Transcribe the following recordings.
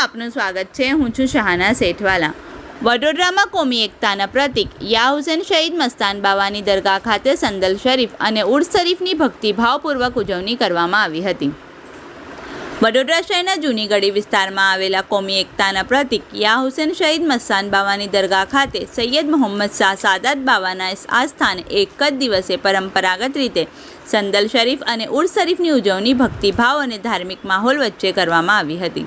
આપનું સ્વાગત છે। હું છું શહાના સેઠવાલા। વડોદરામાં કોમી એકતાના પ્રતીક યા હુસેન શહીદ મસ્તાન બાવાની દરગાહ ખાતે સંદલ શરીફ અને ઉર્સ શરીફની ભક્તિભાવપૂર્વક ઉજવણી કરવામાં આવી હતી। વડોદરા શહેરના જૂની ગળી વિસ્તારમાં આવેલા કોમી એકતાના પ્રતીક યા હુસેન શહીદ મસ્તાન બાવાની દરગાહ ખાતે સૈયદ મોહમ્મદ શાહ સાદાત બાવાના આ સ્થાને એક જ દિવસે પરંપરાગત રીતે સંદલ શરીફ અને ઉર્સ શરીફની ઉજવણી ભક્તિભાવ અને ધાર્મિક માહોલ વચ્ચે કરવામાં આવી હતી।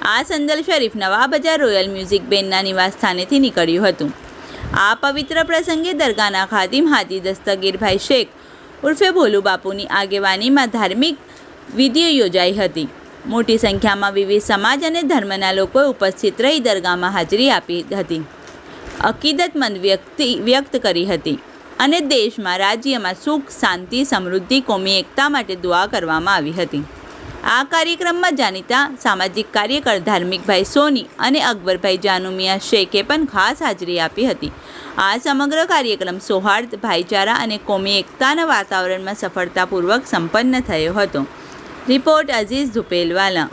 આ સંદલ શરીફ નવા બજાર રોયલ મ્યુઝિક બેન્ડના નિવાસ સ્થાનેથી નીકળ્યું હતું। આ પવિત્ર પ્રસંગે દરગાહના ખાદિમ હાજી દસ્તગીરભાઈ શેખ ઉર્ફે ભોલુ બાપુની આગેવાનીમાં ધાર્મિક વિધિઓ યોજાઈ હતી। મોટી સંખ્યામાં વિવિધ સમાજ અને ધર્મના લોકોએ ઉપસ્થિત રહી દરગાહમાં હાજરી આપી હતી, અકીદતમંદ વ્યક્ત કરી હતી અને દેશમાં રાજ્યમાં સુખ, શાંતિ, સમૃદ્ધિ, કોમી એકતા માટે દુઆ કરવામાં આવી હતી। આ કાર્યક્રમમાં જાણીતા સામાજિક કાર્યકર ધાર્મિકભાઈ સોની અને અકબરભાઈ જાનુમિયા શેખે પણ ખાસ હાજરી આપી હતી। આ સમગ્ર કાર્યક્રમ સૌહાર્દ, ભાઈચારા અને કોમી એકતાના વાતાવરણમાં સફળતાપૂર્વક સંપન્ન થયો હતો। रिपोर्ट अजीज धुपेलवाला।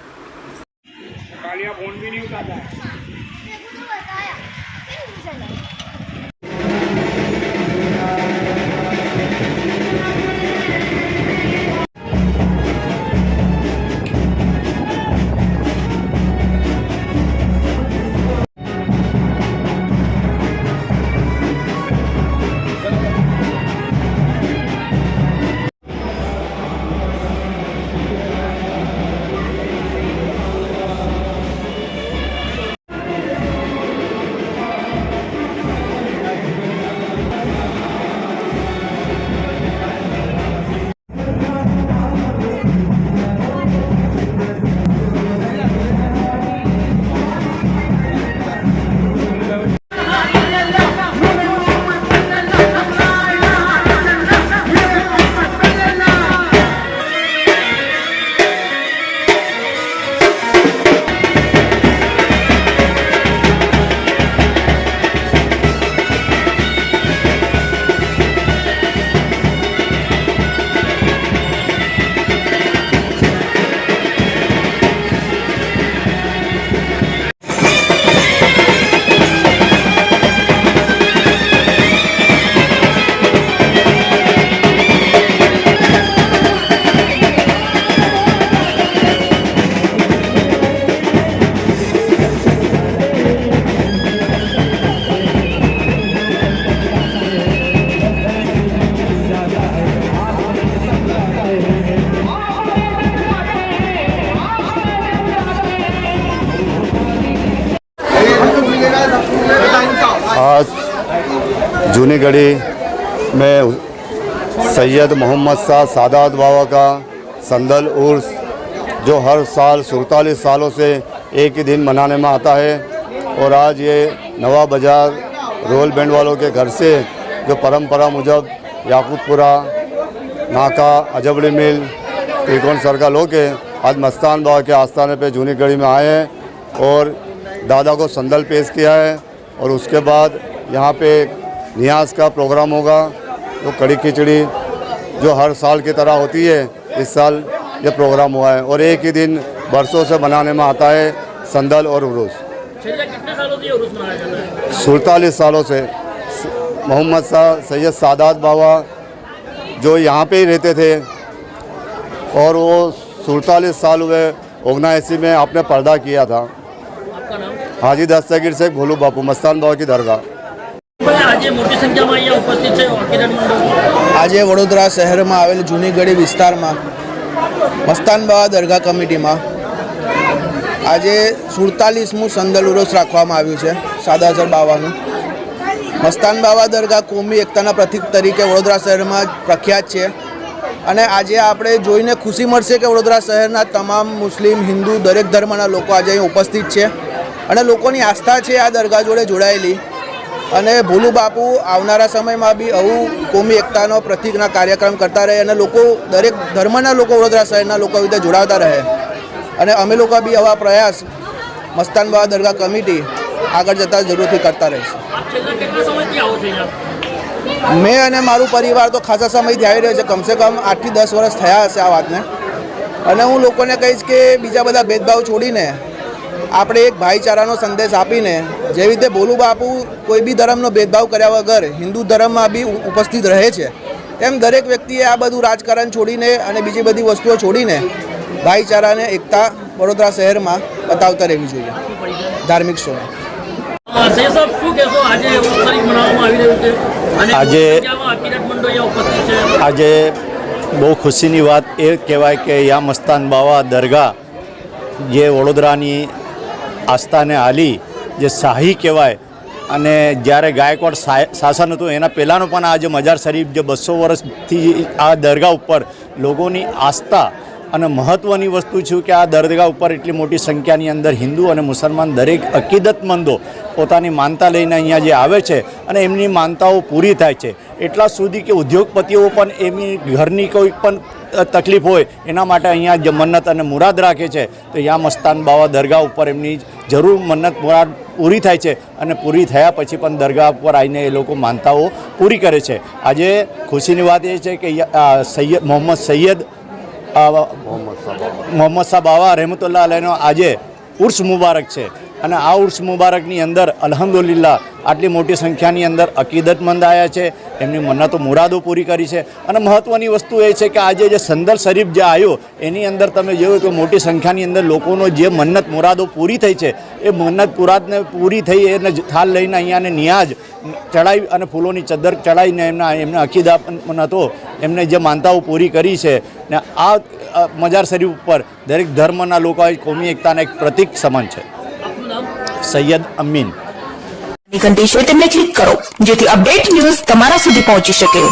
आज जूनी गढ़ी में सैयद मोहम्मद शाह सादात बाबा का संदल उर्स जो हर साल 47 सालों से एक ही दिन मनाने में आता है और आज ये नवा बाज़ार रोयल बैंड वालों के घर से जो परंपरा मुजब याकूतपुरा, नाका, अजबड़ी मिल, त्रिकोण सर्कल होके आज मस्तान बाबा के आस्थाने पे जूनी गढ़ी में आए हैं और दादा को संदल पेश किया है। और उसके बाद यहाँ पे नियाज का प्रोग्राम होगा, जो कड़ी खिचड़ी जो हर साल की तरह होती है, इस साल ये प्रोग्राम हुआ है और एक ही दिन बरसों से मनाने में आता है संदल और उर्स। कितने सालों से ये उर्स मनाया जाता है? 47 सालों से। मोहम्मद शाह सैयद सादात बाबा जो यहाँ पे ही रहते थे और वो 47 साल हुए 79 में आपने पर्दा किया था। आपका नाम? हाजी दस्तगीर शेख भोलू बापू, मस्तान बाबा की दरगाह। आज मोटी संख्या में અહીંયા ઉપસ્થિત છે અકીદત મંડળ। આજે વડોદરા શહેરમાં આવેલ જૂની ગળી વિસ્તારમાં મસ્તાન બાવા દરગાહ કમિટીમાં આજે 47મું સંદલ ઉર્સ રાખવામાં આવ્યું છે સાદાસર બાવાનું। મસ્તાન બાવા દરગાહ કોમી એકતાના પ્રતીક તરીકે વડોદરા શહેરમાં પ્રખ્યાત છે અને આજે આપણે જોઈને ખુશી મળશે કે વડોદરા શહેરના તમામ મુસ્લિમ, હિન્દુ દરેક ધર્મના લોકો આજે અહીં ઉપસ્થિત છે અને લોકોની આસ્થા છે આ દરગાહ જોડે જોડાયેલી અને ભોલુ બાપુ આવનારા સમયમાં બી આવું કોમી એકતાનો પ્રતીકના કાર્યક્રમ કરતા રહે અને લોકો દરેક ધર્મના લોકો વડોદરા શહેરના લોકો રીતે જોડાતા રહે અને અમે લોકો બી આવા પ્રયાસ મસ્તાન બાવા દરગાહ કમિટી આગળ જતાં જરૂરથી કરતા રહીશું। મેં અને મારું પરિવાર તો ખાસા સમયથી આવી રહ્યો છે, કમસે કમ 8 થી 10 વર્ષ થયા હશે આ વાતને અને હું લોકોને કહીશ કે બીજા બધા ભેદભાવ છોડીને આપણે એક ભાઈચારાનો સંદેશ આપીને જેવી રીતે ભોલુ બાપુ કોઈ બી ધર્મનો ભેદભાવ કર્યા વગર હિન્દુ ધર્મમાં બી ઉપસ્થિત રહે છે, તેમ દરેક વ્યક્તિએ આ બધું રાજકારણ છોડીને અને બીજી બધી વસ્તુઓ છોડીને ભાઈચારાને એકતા વડોદરા શહેરમાં બતાવતા રહેવી જોઈએ. ધાર્મિક સોના. સૈયદ સાહેબ શું કહેશો, આજે ઉર્સ શરીફ મનાવવામાં આવી રહ્યું છે અને આજે અકીદત મંડો અહીંયા ઉપસ્થિત છે. આજે બહુ ખુશીની વાત એ કહેવાય કે યા મસ્તાન બાવા દરગાહ જે વડોદરાની આસ્થાને આલી જે શાહી કહેવાય, અને જ્યારે ગાયકવાડ શાસન હતું એના પહેલાંનો પણ આ જે મજાર શરીફ જે 200 વર્ષથી આ દરગાહ ઉપર લોકોની આસ્થા અને મહત્ત્વની વસ્તુ છે કે આ દરગાહ ઉપર એટલી મોટી સંખ્યાની અંદર હિન્દુ અને મુસલમાન દરેક અકીદતમંદો પોતાની માનતા લઈને અહીંયા જે આવે છે અને એમની માનતાઓ પૂરી થાય છે. એટલા સુધી કે ઉદ્યોગપતિઓ પણ એમની ઘરની કોઈ પણ તકલીફ હોય એના માટે અહીંયા જે મન્નત અને મુરાદ રાખે છે, તો યા મસ્તાન બાવા દરગાહ ઉપર એમની જરૂર મન્નત મુરાદ પૂરી થાય છે અને પૂરી થયા પછી પણ દરગાહ ઉપર આવીને એ લોકો માનતાઓ પૂરી કરે છે. આજે ખુશીની વાત એ છે કે મોહમ્મદ શાહ બાવા રહેમતુલ્લાહ અલૈહનો આજે ઉર્સ મુબારક છે અને આ ઉર્સ મુબારકની અંદર અલ્હમ્દુલિલ્લાહ આટલી મોટી સંખ્યાની અંદર અકીદતમંદ આવ્યા છે, એમની મન્નતો મુરાદો પૂરી કરી છે. અને મહત્ત્વની વસ્તુ એ છે કે આજે જે સંદલ શરીફ જે આવ્યો એની અંદર તમે જોયું કે મોટી સંખ્યાની અંદર લોકોનો જે મન્નત મુરાદો પૂરી થઈ છે એ મન્નત મુરાદને પૂરી થઈ એને થાલ લઈને અહીંયાને નિયાજ ચડાવી અને ફૂલોની ચદ્દર ચડાવીને એમને અકીદતમંદો એમને જે માનતાઓ પૂરી કરી છે ને આ મજાર શરીફ ઉપર દરેક ધર્મના લોકોએ કોમી એકતાના એક પ્રતીક સમાન છે. સૈયદ અમીન. ઘંટી છે તેમને ક્લિક કરો જેથી અપડેટ ન્યૂઝ તમારા સુધી પહોંચી શકે.